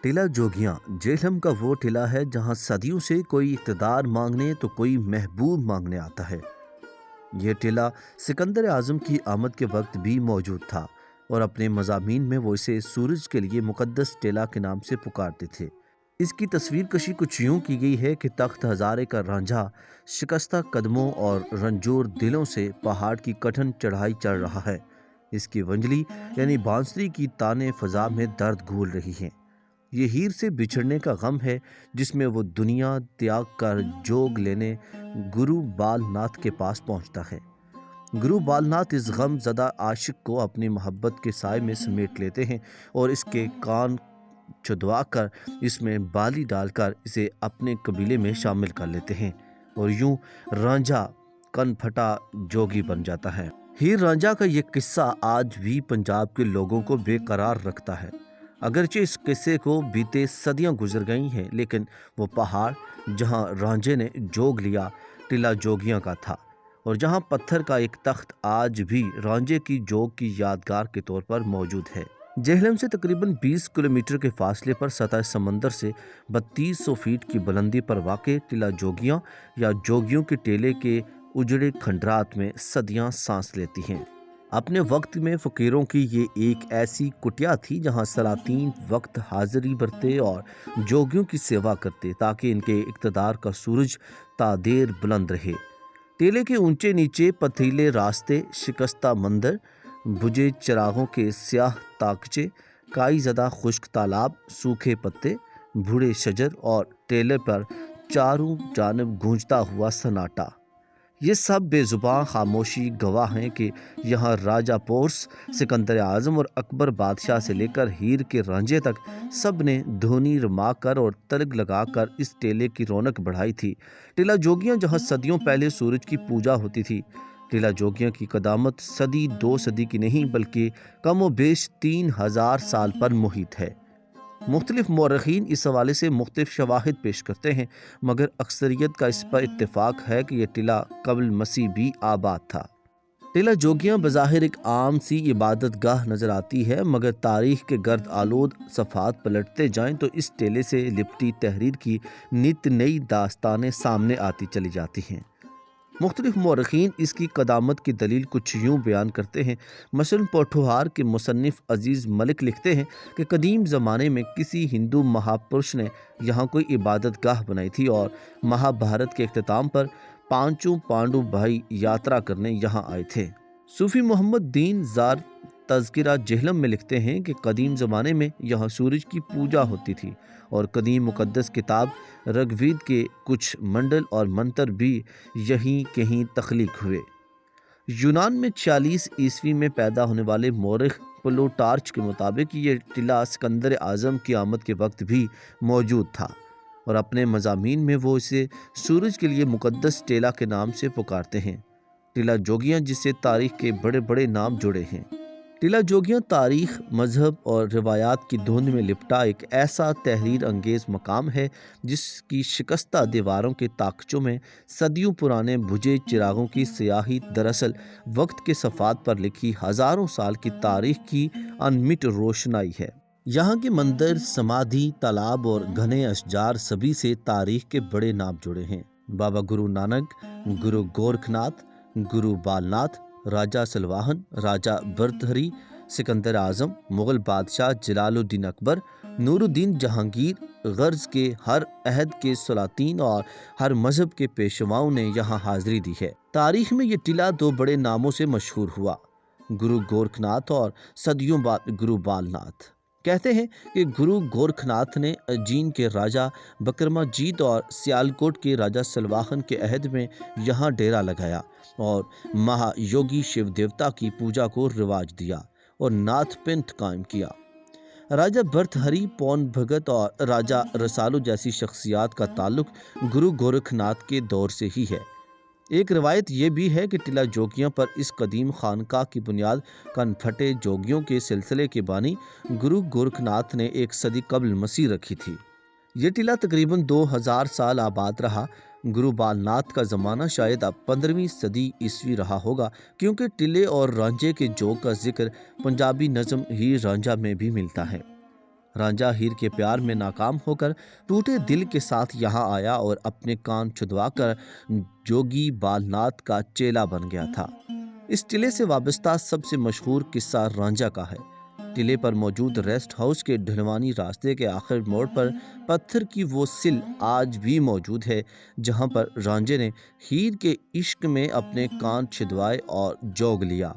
ٹیلا جوگیاں جہلم کا وہ ٹیلا ہے جہاں صدیوں سے کوئی اقتدار مانگنے تو کوئی محبوب مانگنے آتا ہے۔ یہ ٹیلا سکندر اعظم کی آمد کے وقت بھی موجود تھا اور اپنے مضامین میں وہ اسے سورج کے لیے مقدس ٹیلا کے نام سے پکارتے تھے۔ اس کی تصویر کشی کچھ یوں کی گئی ہے کہ تخت ہزارے کا رانجھا شکستہ قدموں اور رنجور دلوں سے پہاڑ کی کٹھن چڑھائی چڑھ رہا ہے۔ اس کی ونجلی یعنی بانسری کی تانیں فضا میں درد گھول رہی ہیں۔ یہ ہیر سے بچھڑنے کا غم ہے جس میں وہ دنیا تیاگ کر جوگ لینے گرو بال ناتھ کے پاس پہنچتا ہے۔ گرو بال ناتھ اس غم زدہ عاشق کو اپنی محبت کے سائے میں سمیٹ لیتے ہیں اور اس کے کان چھدوا کر اس میں بالی ڈال کر اسے اپنے قبیلے میں شامل کر لیتے ہیں اور یوں رانجھا کن پھٹا جوگی بن جاتا ہے۔ ہیر رانجھا کا یہ قصہ آج بھی پنجاب کے لوگوں کو بے قرار رکھتا ہے۔ اگرچہ اس قصے کو بیتے صدیاں گزر گئی ہیں لیکن وہ پہاڑ جہاں رانجھے نے جوگ لیا ٹیلا جوگیاں کا تھا، اور جہاں پتھر کا ایک تخت آج بھی رانجھے کی جوگ کی یادگار کے طور پر موجود ہے۔ جہلم سے تقریباً 20 کلومیٹر کے فاصلے پر سطح سمندر سے 3200 فیٹ کی بلندی پر واقع ٹیلا جوگیاں یا جوگیوں کے ٹیلے کے اجڑے کھنڈرات میں صدیاں سانس لیتی ہیں۔ اپنے وقت میں فقیروں کی یہ ایک ایسی کٹیا تھی جہاں سلاطین وقت حاضری برتے اور جوگیوں کی سیوا کرتے تاکہ ان کے اقتدار کا سورج تا دیر بلند رہے۔ ٹیلے کے اونچے نیچے پتھریلے راستے، شکستہ مندر، بجھے چراغوں کے سیاہ تاکچے، کائی زدہ خشک تالاب، سوکھے پتے، بوڑھے شجر اور ٹیلے پر چاروں جانب گونجتا ہوا سناٹا، یہ سب بے زباں خاموشی گواہ ہیں کہ یہاں راجہ پورس، سکندر اعظم اور اکبر بادشاہ سے لے کر ہیر کے رانجھے تک سب نے دھونی رما کر اور تلگ لگا کر اس ٹیلے کی رونق بڑھائی تھی۔ ٹیلا جوگیاں جہاں صدیوں پہلے سورج کی پوجا ہوتی تھی، ٹیلا جوگیاں کی قدامت صدی 2 صدی کی نہیں بلکہ کم و بیش 3000 سال پر محیط ہے۔ مختلف مورخین اس حوالے سے مختلف شواہد پیش کرتے ہیں مگر اکثریت کا اس پر اتفاق ہے کہ یہ ٹیلا قبل مسیح بھی آباد تھا۔ ٹیلا جوگیاں بظاہر ایک عام سی عبادت گاہ نظر آتی ہے مگر تاریخ کے گرد آلود صفحات پلٹتے جائیں تو اس ٹیلے سے لپٹی تحریر کی نت نئی داستانیں سامنے آتی چلی جاتی ہیں۔ مختلف مورخین اس کی قدامت کی دلیل کچھ یوں بیان کرتے ہیں۔ مثلاً پوٹھوہار کے مصنف عزیز ملک لکھتے ہیں کہ قدیم زمانے میں کسی ہندو مہاپرش نے یہاں کوئی عبادت گاہ بنائی تھی اور مہابھارت کے اختتام پر 5 پانڈو بھائی یاترا کرنے یہاں آئے تھے۔ صوفی محمد دین زار تذکرہ جہلم میں لکھتے ہیں کہ قدیم زمانے میں یہاں سورج کی پوجا ہوتی تھی اور قدیم مقدس کتاب رگ وید کے کچھ منڈل اور منتر بھی یہیں کہیں تخلیق ہوئے۔ یونان میں 46 عیسوی میں پیدا ہونے والے مورخ پلوٹارچ کے مطابق یہ ٹیلا سکندر اعظم کی آمد کے وقت بھی موجود تھا اور اپنے مضامین میں وہ اسے سورج کے لیے مقدس ٹیلا کے نام سے پکارتے ہیں۔ ٹیلا جوگیاں جس سے تاریخ کے بڑے بڑے نام جڑے ہیں۔ ٹیلا جوگیاں تاریخ، مذہب اور روایات کی دھند میں لپٹا ایک ایسا تحریر انگیز مقام ہے جس کی شکستہ دیواروں کے تاکچوں میں صدیوں پرانے بجھے چراغوں کی سیاہی دراصل وقت کے صفحات پر لکھی ہزاروں سال کی تاریخ کی انمٹ روشنائی ہے۔ یہاں کے مندر، سمادھی، تالاب اور گھنے اشجار سبھی سے تاریخ کے بڑے نام جڑے ہیں۔ بابا گرو نانک، گرو گورکھ ناتھ، گرو بال ناتھ، راجہ سلواہن، راجہ بھرتہری، سکندر اعظم، مغل بادشاہ جلال الدین اکبر، نور الدین جہانگیر، غرض کے ہر عہد کے سلاطین اور ہر مذہب کے پیشواؤں نے یہاں حاضری دی ہے۔ تاریخ میں یہ ٹیلا 2 بڑے ناموں سے مشہور ہوا، گرو گورکھ ناتھ اور صدیوں بعد گرو بال ناتھ۔ کہتے ہیں کہ گرو گورکھ ناتھ نے اجین کے راجہ بکرما جیت اور سیالکوٹ کے راجہ سلواہن کے عہد میں یہاں ڈیرا لگایا اور مہا یوگی شیو دیوتا کی پوجا کو رواج دیا اور ناتھ پنتھ قائم کیا۔ راجہ بھرتہری، پون بھگت اور راجہ رسالو جیسی شخصیات کا تعلق گرو گورکھ ناتھ کے دور سے ہی ہے۔ ایک روایت یہ بھی ہے کہ ٹیلا جوگیاں پر اس قدیم خانقاہ کی بنیاد کن پھٹے جوگیوں کے سلسلے کے بانی گرو گورکھ ناتھ نے 1 صدی قبل مسیح رکھی تھی۔ یہ ٹیلا تقریباً 2000 سال آباد رہا۔ گرو بال ناتھ کا زمانہ شاید اب 15ویں صدی عیسوی رہا ہوگا کیونکہ ٹیلے اور رانجھے کے جوگ کا ذکر پنجابی نظم ہیر رانجھا میں بھی ملتا ہے۔ رانجھا ہیر کے پیار میں ناکام ہو کر ٹوٹے دل کے ساتھ یہاں آیا اور اپنے کان چھدوا کر جوگی بال ناتھ کا چیلا بن گیا تھا۔ اس ٹلے سے وابستہ سب سے مشہور قصہ رانجھا کا ہے۔ ٹلے پر موجود ریسٹ ہاؤس کے ڈھلوانی راستے کے آخر موڑ پر پتھر کی وہ سل آج بھی موجود ہے جہاں پر رانجھے نے ہیر کے عشق میں اپنے کان چھدوائے اور جوگ لیا۔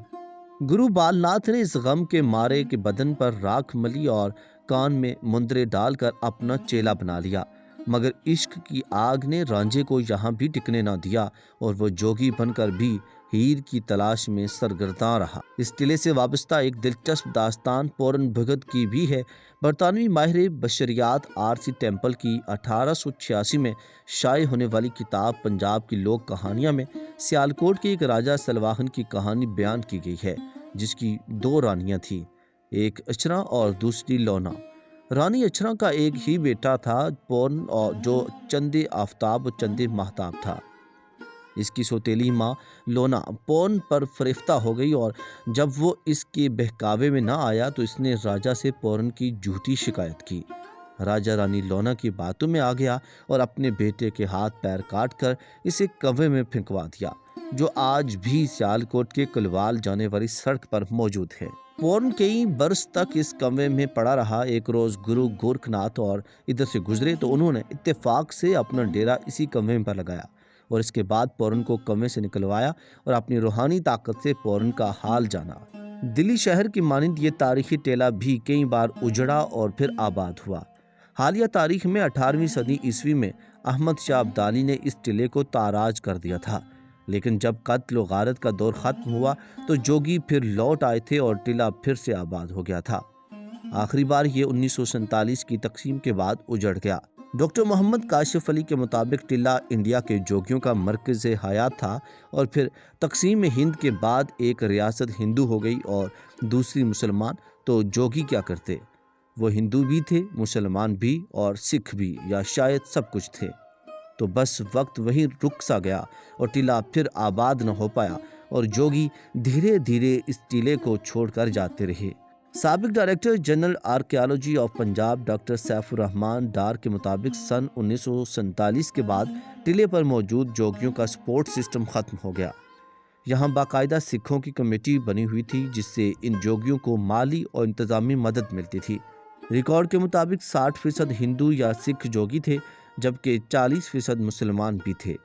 گرو بال ناتھ نے اس غم کے مارے کے بدن پر راکھ ملی اور کان میں مندرے ڈال کر اپنا چیلا بنا لیا، مگر عشق کی آگ نے رانجھے کو یہاں بھی ٹکنے نہ دیا اور وہ جوگی بن کر بھی ہیر کی تلاش میں سرگرداں رہا۔ اس ٹلے سے وابستہ ایک دلچسپ داستان پورن بھگت کی بھی ہے۔ برطانوی ماہر بشریات آر سی ٹیمپل کی 1886 میں شائع ہونے والی کتاب پنجاب کی لوک کہانیاں میں سیالکوٹ کے ایک راجہ سلواہن کی کہانی بیان کی گئی ہے جس کی 2 رانیاں تھیں، ایک اچھرا اور دوسری لونا۔ رانی اچھرا کا ایک ہی بیٹا تھا پورن، اور جو چندے آفتاب اور چندے ماہتاب تھا۔ اس کی سوتیلی ماں لونا پورن پر فریفتہ ہو گئی اور جب وہ اس کے بہکاوے میں نہ آیا تو اس نے راجہ سے پورن کی جھوٹی شکایت کی۔ راجہ رانی لونا کی باتوں میں آ گیا اور اپنے بیٹے کے ہاتھ پیر کاٹ کر اسے کنویں میں پھینکوا دیا، جو آج بھی سیالکوٹ کے کلوال جانے والی سڑک پر موجود ہے۔ پورن کئی برس تک اس کنویں میں پڑا رہا۔ ایک روز گرو گورکھ ناتھ اور ادھر سے گزرے تو انہوں نے اتفاق سے اپنا ڈیرا اسی کنویں پر لگایا اور اس کے بعد پورن کو کنویں سے نکلوایا اور اپنی روحانی طاقت سے پورن کا حال جانا۔ دلی شہر کی مانند یہ تاریخی ٹیلہ بھی کئی بار اجڑا اور پھر آباد ہوا۔ حالیہ تاریخ میں 18ویں صدی عیسوی میں احمد شاہ ابدالی نے اس ٹلے کو تاراج کر دیا تھا، لیکن جب قتل و غارت کا دور ختم ہوا تو جوگی پھر لوٹ آئے تھے اور ٹلہ پھر سے آباد ہو گیا تھا۔ آخری بار یہ 1947 کی تقسیم کے بعد اجڑ گیا۔ ڈاکٹر محمد کاشف علی کے مطابق ٹلہ انڈیا کے جوگیوں کا مرکز حیات تھا اور پھر تقسیم ہند کے بعد ایک ریاست ہندو ہو گئی اور دوسری مسلمان، تو جوگی کیا کرتے؟ وہ ہندو بھی تھے، مسلمان بھی اور سکھ بھی، یا شاید سب کچھ تھے۔ تو بس وقت وہیں رک سا گیا اور ٹلہ پھر آباد نہ ہو پایا اور جوگی دھیرے دھیرے اس ٹلے کو چھوڑ کر جاتے رہے۔ سابق director general archaeology of Punjab doctor Saif ur-Rahman Dar کے مطابق سن 1947 کے بعد ٹلے پر موجود جوگیوں کا سپورٹ سسٹم ختم ہو گیا۔ یہاں باقاعدہ سکھوں کی کمیٹی بنی ہوئی تھی جس سے ان جوگیوں کو مالی اور انتظامی مدد ملتی تھی۔ ریکارڈ کے مطابق 60% ہندو یا سکھ جوگی تھے جبکہ 40% مسلمان بھی تھے۔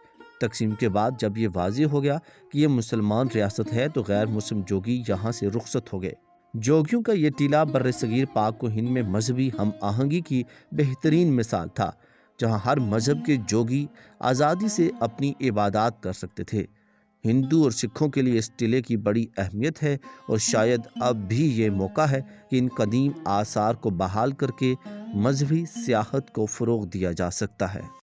تقسیم کے بعد جب یہ واضح ہو گیا کہ یہ مسلمان ریاست ہے تو غیر مسلم جوگی یہاں سے رخصت ہو گئے۔ جوگیوں کا یہ ٹیلہ برصغیر پاک و ہند میں مذہبی ہم آہنگی کی بہترین مثال تھا، جہاں ہر مذہب کے جوگی آزادی سے اپنی عبادات کر سکتے تھے۔ ہندو اور سکھوں کے لیے اس ٹلے کی بڑی اہمیت ہے اور شاید اب بھی یہ موقع ہے کہ ان قدیم آثار کو بحال کر کے مذہبی سیاحت کو فروغ دیا جا سکتا ہے۔